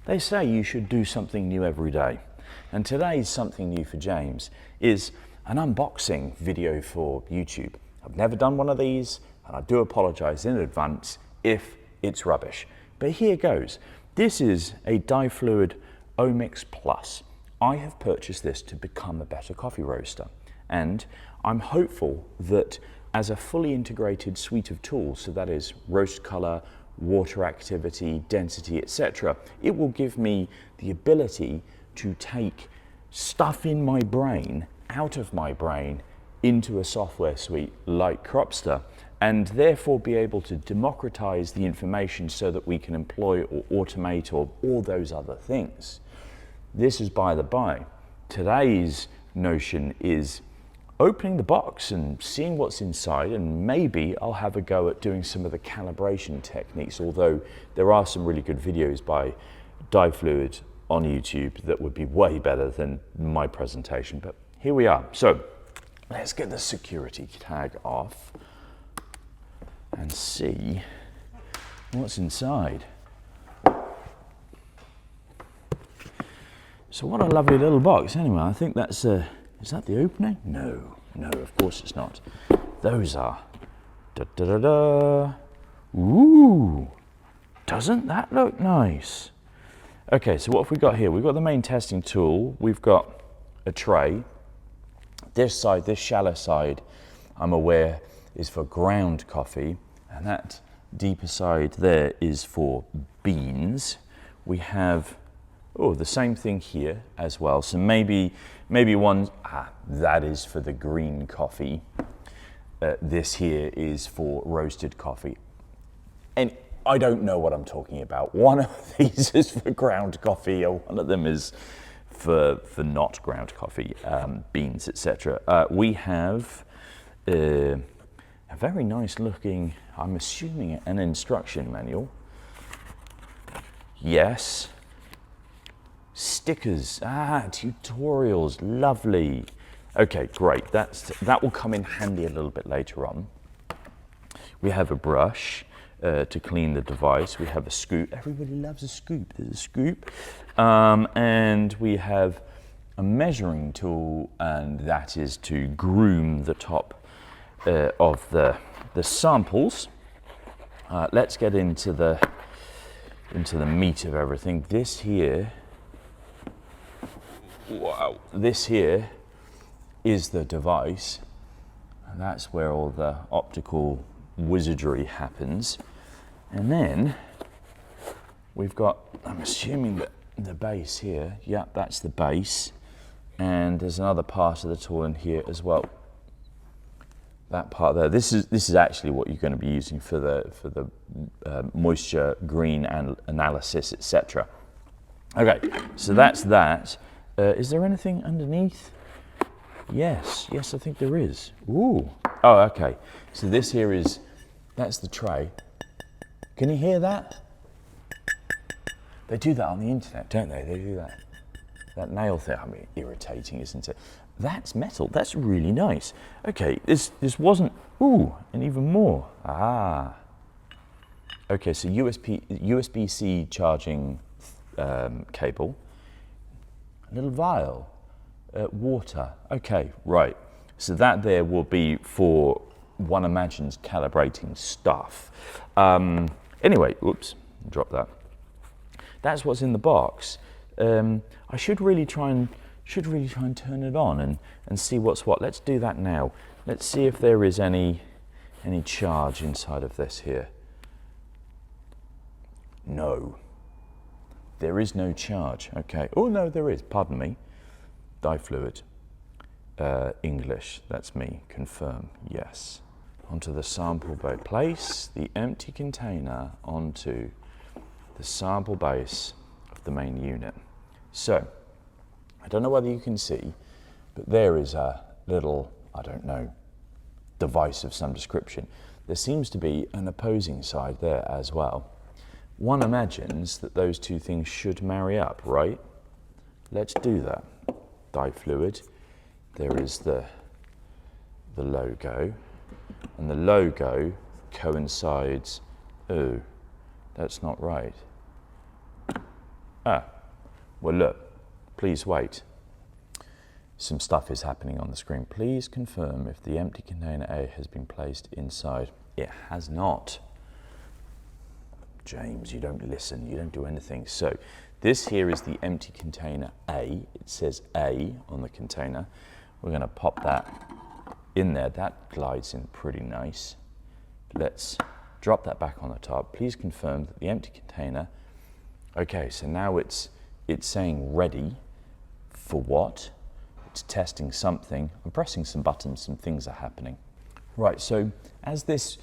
They say you should do something new every day. And today's something new for James is an unboxing video for YouTube. I've never done one of these, and I do apologize in advance if it's rubbish. But here goes. This is a DiFluid Omix Plus. I have purchased this to become a better coffee roaster. And I'm hopeful that as a fully integrated suite of tools, so that is roast color, water activity, density, etc., it will give me the ability to take stuff in my brain out of my brain into a software suite like Cropster, and therefore be able to democratize the information so that we can employ or automate or all those other things. This is by the by. Today's notion is opening the box and seeing what's inside, and maybe I'll have a go at doing some of the calibration techniques, although there are some really good videos by DiFluid on YouTube that would be way better than my presentation. But here we are. So let's get the security tag off and see what's inside. So what a lovely little box. Anyway, I think that's is that the opening? No, of course it's not. Those are. Da da da da. Ooh, doesn't that look nice? Okay, so what have we got here? We've got the main testing tool. We've got a tray. This side, this shallow side, I'm aware is for ground coffee, and that deeper side there is for beans. We have the same thing here as well. So maybe one, that is for the green coffee. This here is for roasted coffee. And I don't know what I'm talking about. One of these is for ground coffee, or one of them is for not ground coffee, beans, etc. We have a very nice looking, I'm assuming, an instruction manual. Yes. Stickers, tutorials, lovely. Okay, great, that will come in handy a little bit later on. We have a brush to clean the device. We have a scoop. Everybody loves a scoop. There's a scoop. And we have a measuring tool, and that is to groom the top of the samples. Let's get into the meat of everything. This here, wow, this here is the device, and that's where all the optical wizardry happens. And then we've got, I'm assuming that the base here, yeah, that's the base, and there's another part of the tool in here as well. That part there, this is actually what you're going to be using for the moisture green and analysis, etc. Okay, so that's that. Is there anything underneath? Yes, I think there is. Ooh. Oh, okay. So this here is, that's the tray. Can you hear that? They do that on the internet, don't they? They do that. That nail thing. I mean, irritating, isn't it? That's metal. That's really nice. Okay, this wasn't. Ooh, and even more. Okay, so USB-C charging cable. A little vial. Water. Okay, right. So that there will be for, one imagines, calibrating stuff. Anyway, oops, drop that. That's what's in the box. I should really try and turn it on and see what's what. Let's do that now. Let's see if there is any charge inside of this here. No. There is no charge. Okay. Oh no, there is. Pardon me. DiFluid. English. That's me. Confirm. Yes. Onto the sample base. Place the empty container onto the sample base of the main unit. So, I don't know whether you can see, but there is a little, I don't know, device of some description. There seems to be an opposing side there as well. One imagines that those two things should marry up, right? Let's do that. DiFluid. There is the logo, and the logo coincides. Oh, that's not right. Well look, please wait. Some stuff is happening on the screen. Please confirm if the empty container A has been placed inside. It has not. James, you don't listen, you don't do anything. So this here is the empty container A. It says A on the container. We're going to pop that in there. That glides in pretty nice. Let's drop that back on the top. Please confirm that the empty container. Okay, so now it's saying ready for what? It's testing something. I'm pressing some buttons, some things are happening. Right, so as this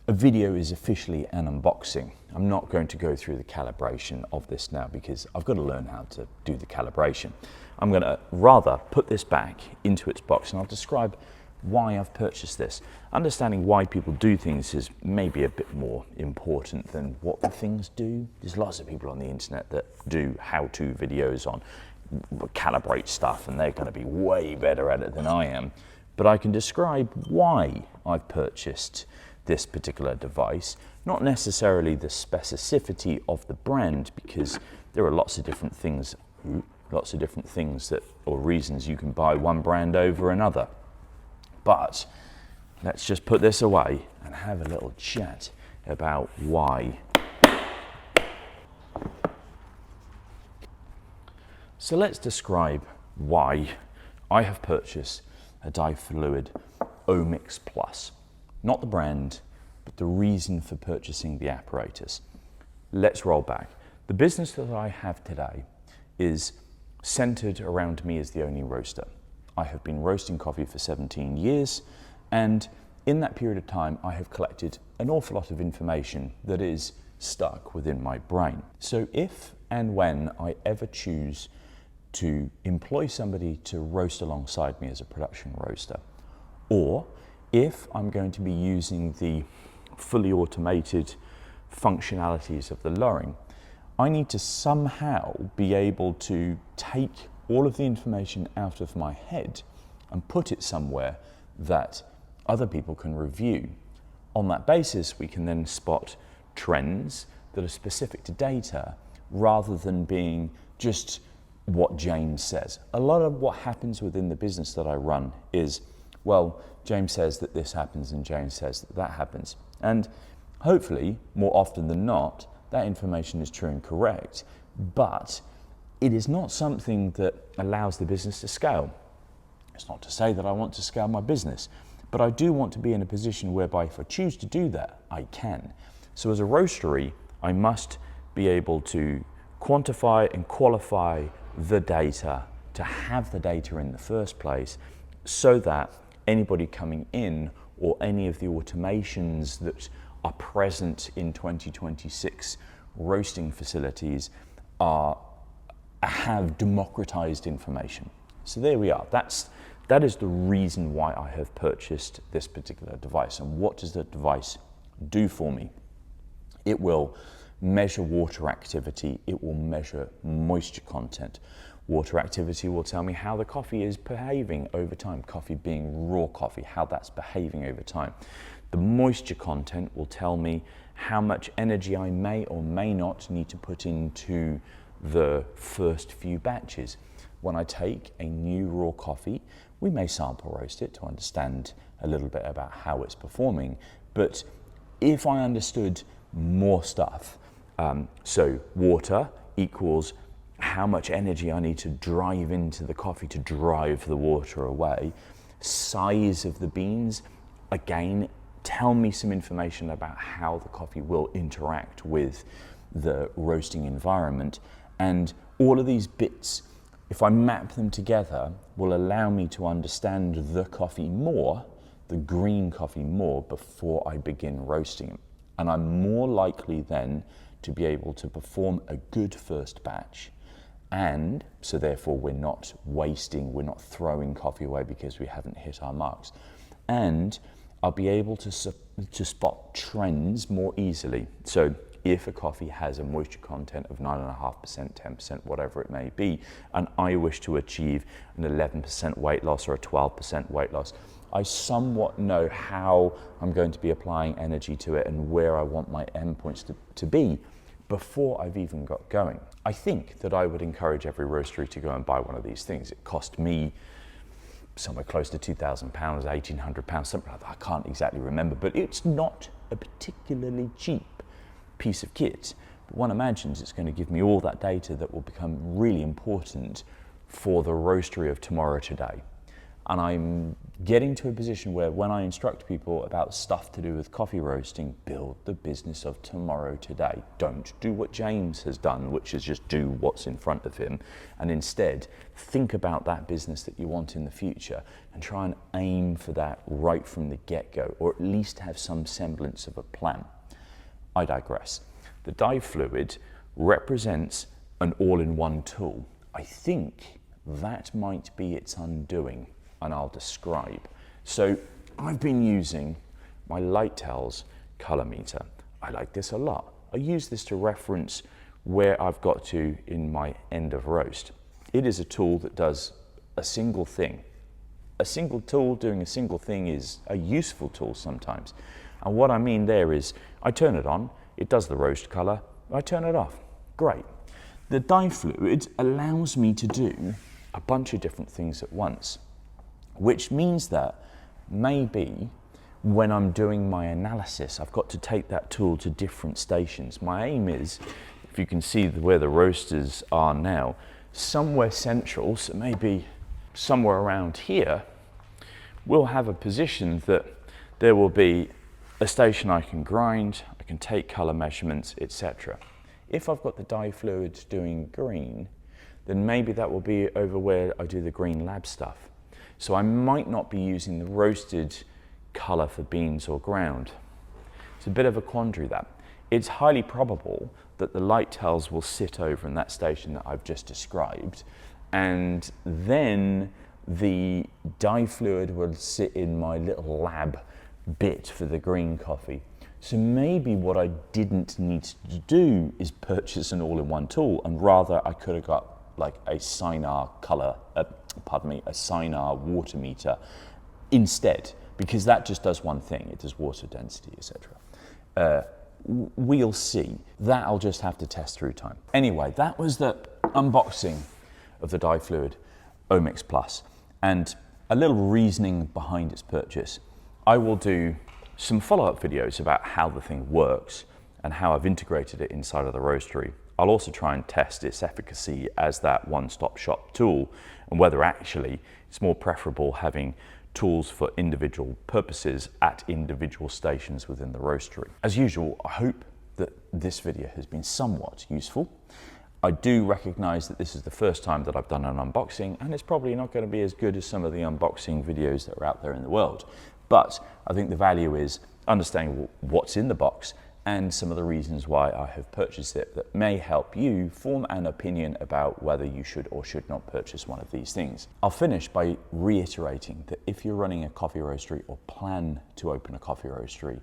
video is officially an unboxing, I'm not going to go through the calibration of this now because I've got to learn how to do the calibration. I'm going to rather put this back into its box and I'll describe why I've purchased this. Understanding why people do things is maybe a bit more important than what the things do. There's lots of people on the internet that do how-to videos on calibrate stuff and they're going to be way better at it than I am. But I can describe why I've purchased this particular device, not necessarily the specificity of the brand, because there are lots of different things that, or reasons you can buy one brand over another. But let's just put this away and have a little chat about why. So let's describe why I have purchased a DiFluid Omix Plus. Not the brand, but the reason for purchasing the apparatus. Let's roll back. The business that I have today is centered around me as the only roaster. I have been roasting coffee for 17 years, and in that period of time, I have collected an awful lot of information that is stuck within my brain. So if and when I ever choose to employ somebody to roast alongside me as a production roaster, or if I'm going to be using the fully automated functionalities of the lowering, I need to somehow be able to take all of the information out of my head and put it somewhere that other people can review. On that basis, we can then spot trends that are specific to data rather than being just what James says. A lot of what happens within the business that I run is, well, James says that this happens and James says that that happens. And hopefully, more often than not, that information is true and correct, but it is not something that allows the business to scale. It's not to say that I want to scale my business, but I do want to be in a position whereby if I choose to do that, I can. So as a roastery, I must be able to quantify and qualify the data, to have the data in the first place, so that anybody coming in or any of the automations that are present in 2026 roasting facilities have democratized information. So there we are. That is the reason why I have purchased this particular device. And what does the device do for me? It will measure water activity. It will measure moisture content. Water activity will tell me how the coffee is behaving over time. Coffee being raw coffee, how that's behaving over time. The moisture content will tell me how much energy I may or may not need to put into the first few batches. When I take a new raw coffee, we may sample roast it to understand a little bit about how it's performing. But if I understood more stuff, so water equals how much energy I need to drive into the coffee to drive the water away, size of the beans, again, tell me some information about how the coffee will interact with the roasting environment. And all of these bits, if I map them together, will allow me to understand the coffee more, the green coffee more, before I begin roasting it. And I'm more likely then to be able to perform a good first batch. And so therefore we're not wasting, we're not throwing coffee away because we haven't hit our marks. And I'll be able to spot trends more easily. So if a coffee has a moisture content of 9.5%, 10%, whatever it may be, and I wish to achieve an 11% weight loss or a 12% weight loss, I somewhat know how I'm going to be applying energy to it and where I want my endpoints to be before I've even got going. I think that I would encourage every roastery to go and buy one of these things. It cost me somewhere close to £2,000, £1,800, something like that. I can't exactly remember, but it's not a particularly cheap piece of kit. But one imagines it's going to give me all that data that will become really important for the roastery of tomorrow today. And I'm getting to a position where when I instruct people about stuff to do with coffee roasting, build the business of tomorrow today. Don't do what James has done, which is just do what's in front of him. And instead, think about that business that you want in the future and try and aim for that right from the get-go, or at least have some semblance of a plan. I digress. The DiFluid represents an all-in-one tool. I think that might be its undoing, and I'll describe. So I've been using my Lighttells color meter. I like this a lot. I use this to reference where I've got to in my end of roast. It is a tool that does a single thing. A single tool doing a single thing is a useful tool sometimes. And what I mean there is I turn it on, it does the roast color, I turn it off. Great. The DiFluid allows me to do a bunch of different things at once, which means that maybe when I'm doing my analysis, I've got to take that tool to different stations. My aim is, if you can see where the roasters are now, somewhere central, so maybe somewhere around here, we'll have a position that there will be a station I can grind, I can take color measurements, etc. If I've got the DiFluid doing green, then maybe that will be over where I do the green lab stuff. So I might not be using the roasted color for beans or ground. It's a bit of a quandary that. It's highly probable that the Lighttells will sit over in that station that I've just described, and then the DiFluid will sit in my little lab bit for the green coffee. So maybe what I didn't need to do is purchase an all-in-one tool, and rather I could have got like a Sinar a Sinar water meter instead, because that just does one thing. It does water density, etc. We'll see. That I'll just have to test through time. Anyway, that was the unboxing of the DiFluid Omix Plus and a little reasoning behind its purchase. I will do some follow-up videos about how the thing works and how I've integrated it inside of the roastery. I'll also try and test its efficacy as that one-stop shop tool and whether actually it's more preferable having tools for individual purposes at individual stations within the roastery. As usual, I hope that this video has been somewhat useful. I do recognize that this is the first time that I've done an unboxing, and it's probably not going to be as good as some of the unboxing videos that are out there in the world. But I think the value is understanding what's in the box and some of the reasons why I have purchased it that may help you form an opinion about whether you should or should not purchase one of these things. I'll finish by reiterating that if you're running a coffee roastery or plan to open a coffee roastery,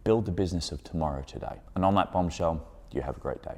build the business of tomorrow today. And on that bombshell, you have a great day.